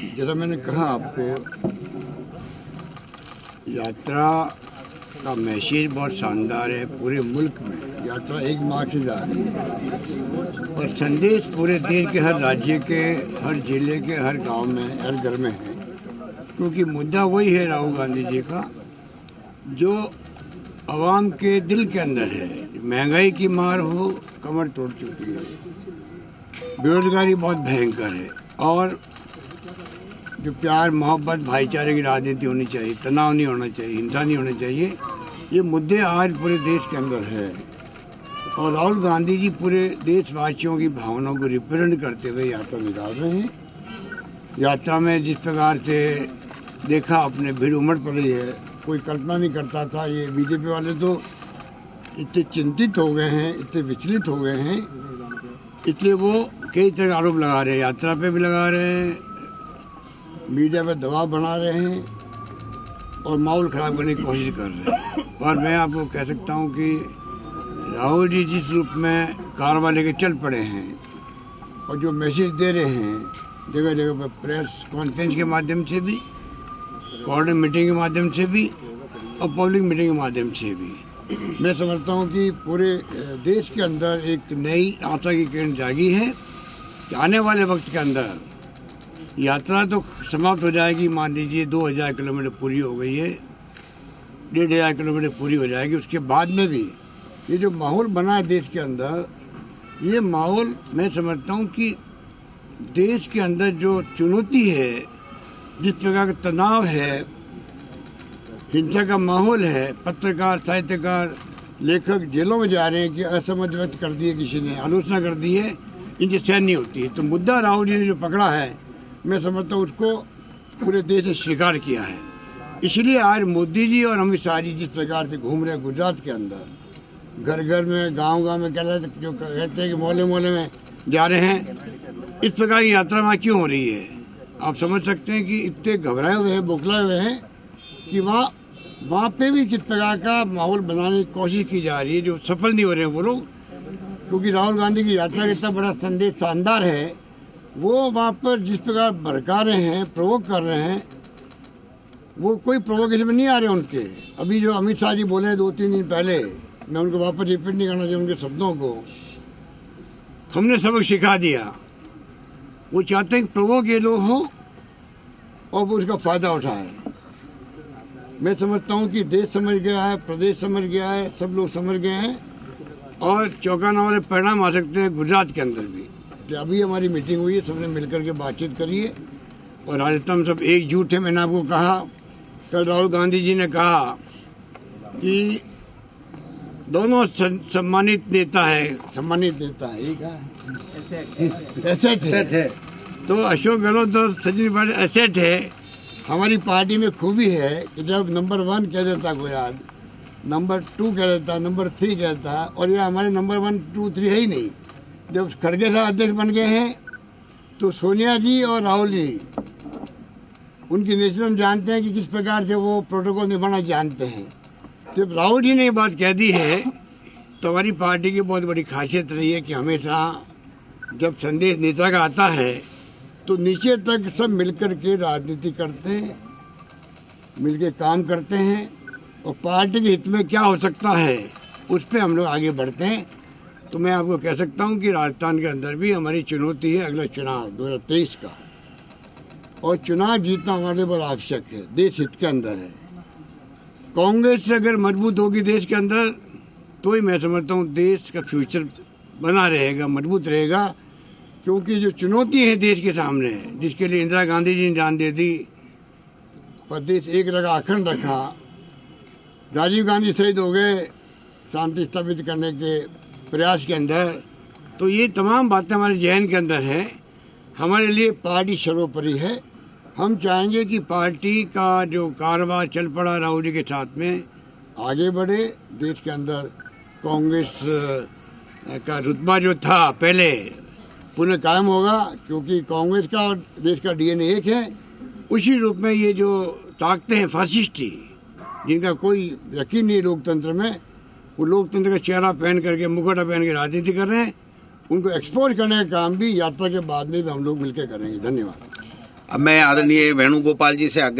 जैसा मैंने कहा आपको, यात्रा का मैसेज बहुत शानदार है। पूरे मुल्क में यात्रा एक माह से जा रही है और संदेश पूरे देश के हर राज्य के, हर जिले के, हर गांव में, हर घर में है। क्योंकि मुद्दा वही है राहुल गांधी जी का, जो आवाम के दिल के अंदर है। महंगाई की मार हो कमर तोड़ चुकी है, बेरोजगारी बहुत भयंकर है, और जो प्यार मोहब्बत भाईचारे की राजनीति होनी चाहिए, तनाव नहीं होना चाहिए, हिंसा नहीं होना चाहिए, ये मुद्दे आज पूरे देश के अंदर है। और राहुल गांधी जी पूरे देशवासियों की भावनाओं को रिप्रेजेंट करते हुए यात्रा निकाल रहे हैं। यात्रा में जिस प्रकार से देखा अपने भीड़ उमड़ पड़ी है, कोई कल्पना नहीं करता था। ये बीजेपी वाले तो इतने चिंतित हो गए हैं, इतने विचलित हो गए हैं, इसलिए वो कई तरह आरोप लगा रहे हैं, यात्रा पे भी लगा रहे हैं, मीडिया पे दबाव बना रहे हैं और माहौल खराब करने की कोशिश कर रहे हैं। और मैं आपको कह सकता हूं कि राहुल जी जिस रूप में कारवा लेके चल पड़े हैं और जो मैसेज दे रहे हैं जगह जगह पर, प्रेस कॉन्फ्रेंस के माध्यम से भी, कोऑर्डिनेट मीटिंग के माध्यम से भी और पब्लिक मीटिंग के माध्यम से भी, मैं समझता हूं कि पूरे देश के अंदर एक नई आशा की किरण जागी है कि आने वाले वक्त के अंदर यात्रा तो समाप्त हो जाएगी। मान लीजिए 2000 किलोमीटर पूरी हो गई है, 1500 किलोमीटर पूरी हो जाएगी। उसके बाद में भी ये जो माहौल बना है देश के अंदर, ये माहौल मैं समझता हूँ कि देश के अंदर जो चुनौती है, जिस प्रकार का तनाव है, हिंसा का माहौल है, पत्रकार, साहित्यकार, लेखक जेलों में जा रहे हैं कि असमझ व्यक्त कर दी है, किसी ने आलोचना कर दी है, इनसे सहन नहीं होती है। तो मुद्दा राहुल जी ने जो पकड़ा है, मैं समझता हूँ उसको पूरे देश ने स्वीकार किया है। इसलिए आज मोदी जी और अमित शाह जी जिस प्रकार से घूम रहे हैं गुजरात के अंदर, घर घर में, गांव गांव में, जो कहते हैं कि मोहल्ले मोहल्ले में जा रहे हैं, इस प्रकार की यात्रा वहाँ क्यों हो रही है? आप समझ सकते हैं कि इतने घबराए हुए हैं, बौखलाए हुए हैं कि वहाँ पे भी किस प्रकार का माहौल बनाने की कोशिश की जा रही है, जो सफल नहीं हो रहे हैं वो लोग। क्योंकि राहुल गांधी की यात्रा का इतना बड़ा संदेश शानदार है, वो वहाँ पर जिस प्रकार भड़का रहे हैं, प्रोवोक कर रहे हैं, वो कोई प्रोवोकेशन में नहीं आ रहे उनके। अभी जो अमित शाह जी बोले 2-3 दिन पहले, मैं उनको वापस रिपीट नहीं करना चाहिए उनके शब्दों को, हमने सबक सिखा दिया। वो चाहते हैं कि प्रोवोक ये लोग हों और वो उसका फायदा उठाएं। मैं समझता हूँ कि देश समझ गया है, प्रदेश समझ गया है, सब लोग समझ गए हैं और चौंकाने वाले परिणाम आ सकते हैं गुजरात के अंदर भी। कि अभी हमारी मीटिंग हुई है, सबने मिलकर के बातचीत करी है और राजस्थान सब एकजुट है। मैंने आपको कहा, कल राहुल गांधी जी ने कहा कि दोनों सम्मानित नेता है, ये कहा एसेट है। तो अशोक गहलोत और सचिन पायलट एसेट है। हमारी पार्टी में खूबी है कि जब नंबर 1 कह देता कोई आदमी, नंबर 2 कह देता, नंबर 3 कहता, और ये हमारे नंबर 1, 2, 3 है ही नहीं। जब खड़गे साहब अध्यक्ष बन गए हैं तो सोनिया जी और राहुल जी, उनकी नेचर हम जानते हैं कि किस प्रकार से वो प्रोटोकॉल निभाना जानते हैं। जब राहुल जी ने ये बात कह दी है तो हमारी पार्टी की बहुत बड़ी खासियत रही है कि हमेशा जब संदेश नेता का आता है तो नीचे तक सब मिलकर के राजनीति करते हैं, मिलकर काम करते हैं और पार्टी के हित में क्या हो सकता है उस पर हम लोग आगे बढ़ते हैं। तो मैं आपको कह सकता हूं कि राजस्थान के अंदर भी हमारी चुनौती है अगला चुनाव 2023 का, और चुनाव जीतना हमारे लिए बहुत आवश्यक है, देश हित के अंदर है। कांग्रेस अगर मजबूत होगी देश के अंदर तो ही मैं समझता हूं देश का फ्यूचर बना रहेगा, मजबूत रहेगा। क्योंकि जो चुनौती है देश के सामने, जिसके लिए इंदिरा गांधी जी ने जान दे दी, प्रदेश एक रखा, अखंड रखा, राजीव गांधी शहीद हो गए शांति स्थापित करने के प्रयास के अंदर, तो ये तमाम बातें हमारे जहन के अंदर है। हमारे लिए पार्टी सर्वोपरि है। हम चाहेंगे कि पार्टी का जो कारवां चल पड़ा राहुल जी के साथ में आगे बढ़े, देश के अंदर कांग्रेस का रुतबा जो था पहले पुनः कायम होगा। क्योंकि कांग्रेस का और देश का डीएनए एक है। उसी रूप में ये जो ताकतें हैं फासिस्टी, जिनका कोई यकीन नहीं लोकतंत्र में, वो लोकतंत्र का चेहरा पहन करके, मुखौटा पहन के राजनीति कर रहे हैं, उनको एक्सपोज करने का काम भी यात्रा के बाद में भी हम लोग मिलकर करेंगे। धन्यवाद। अब मैं आदरणीय वेणुगोपाल जी से आग्रह